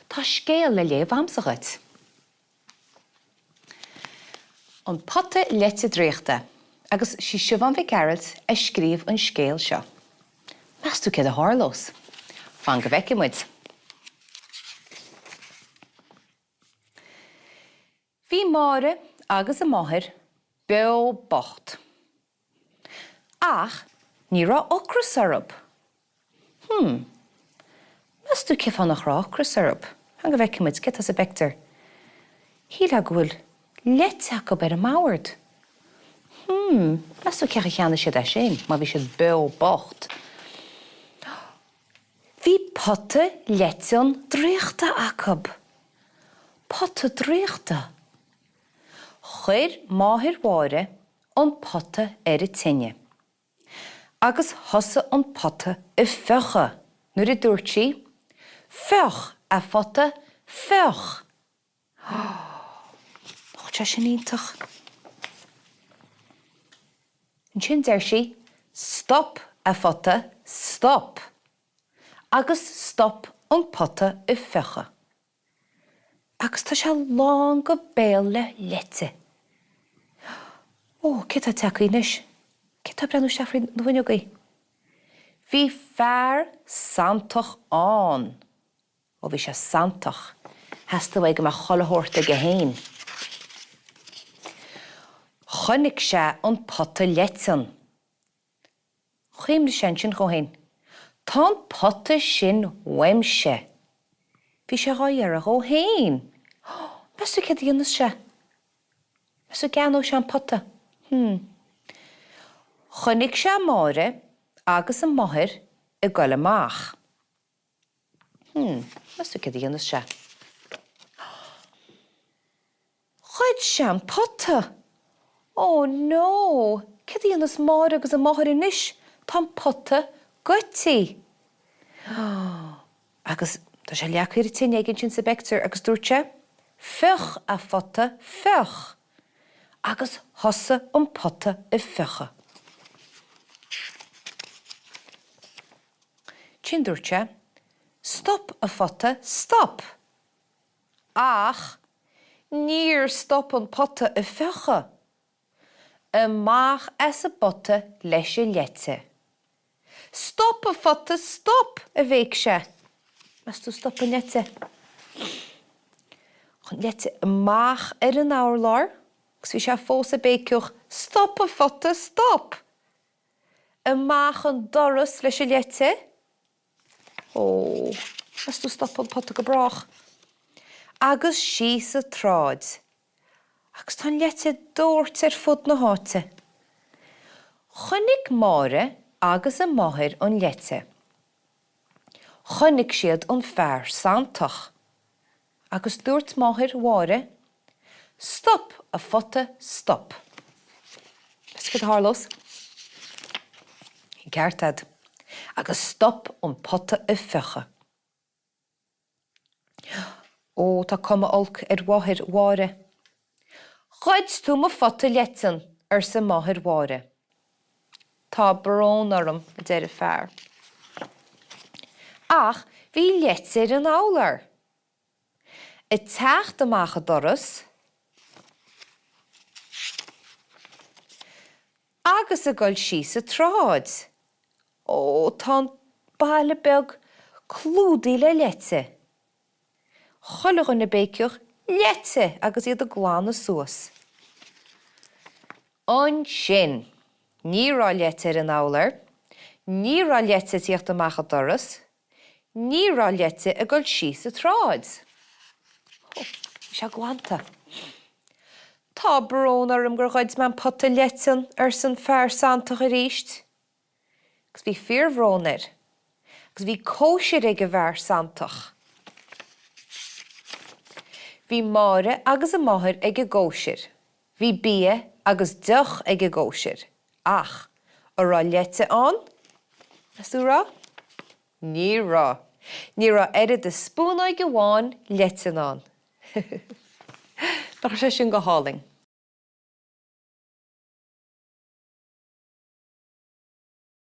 Tá scéal le léamh amsagad. An potte lette dréachta, agus sí siobhan bheith Geralt a scríomh an scéal seo. Meas tú céad a thárlós. Fan go bheice muid. Bhí máire agus a máthair beo bocht. Ach, ní rá ocra syrup. Meas tú céad fannach rá ocra syrup. Fan go bheice muid, céad as a bectar. Híle gúil lete go ber a máirt. Meas tú ceach a cheanna siad é sin, má bhí siad beo bocht. Bhí potte letion dréachta acab. Potte dréachta. Chuir máthair mháire an potte ar a tinne. Agus thosa an potte I fecha. Nuair a dúirt sí, fech a fotte fech. Te sin ítach. An sin deir sí, stop a fotte stop. Agus stop an potte I fecha. Agus tá sé lán go béal le lete. Ó, cé tá teacha inis? Cé tá brenn seafrí na bhainneogaí? Bhí fearr santach an. Ó bhí sé santach. Heasta bhaid go mar cholathirt go héin. Chonnig sé an potte letion. Chuim de sin go héin. Tá an potte sin weimse. Bhí sé ráar a go héin. Meas tú céad dhéanas sé? Meas tú ceann ó sé an potte? Chonnig sé máire agus an máthair I gcuil amach. Meas tú céad dhéanas sé? Chuid sé an potte? Oh no! Céad dhéanas máire agus an máthair inis? Tá an potte gotaí. Agus tá sé leachhuiir tinne gin sin sa bectar agus dúirte fech a fotte fech. Agus thosa an potte I fecha. Sin dúirte stop a fotte stop. Ach, níor stop an potte I fecha. Amach as a botte leis a lete. Stop a fotte stop a bhéic sé. Meas tú stop an lete. Chun lete amach ar an áirlár, gus bhí sé fós a béiciúch stop a fotte stop. Amach an doras leis a lete. Ó, meas tú stop an potte go brach. Agus síos a tráid. Agus tá lete dúirt ar fud na háte. Chonnig máire agus an máthair an lete. Chonnig siad an fearr santach. Agus dúirt máthair mháire stop a fotte stop. Bes go thárlós? I gceartad. Agus stop an potte I fecha. Ó, tá cuma olc ar máthair mháire. Chuid tú mo fotte letion ar sa máthair mháire. Tá brón orm a deir a fearr. Ach, bhí lete ar an álar. I teacht amach a doras. Agus a gcuil síos a tráid. Ó, tá baile beag clúdaí le lete. Choilech na béiciúch lete agus iad a gláán a suas. An sin, ní rá lete ar an álar, ní rá lete tíocht amach a doras, ní rá lete a gcuil síos a tráid. Se glánta. Tá brón orm gur chuid mewn potte letion ar san fearr santach a ríist. Gus bhí fíormhrónir. Gus bhí cóisiir ag a bhearr santach. Bhí máire agus a máthair ag a gcóisiir. Bhí bia agus duch ag a gcóisiir. Ach, a rá lete an? Is tú rá? Ní rá. Ní rá éirid a spúna ag a bháin letin an. Nach sé sin go háling.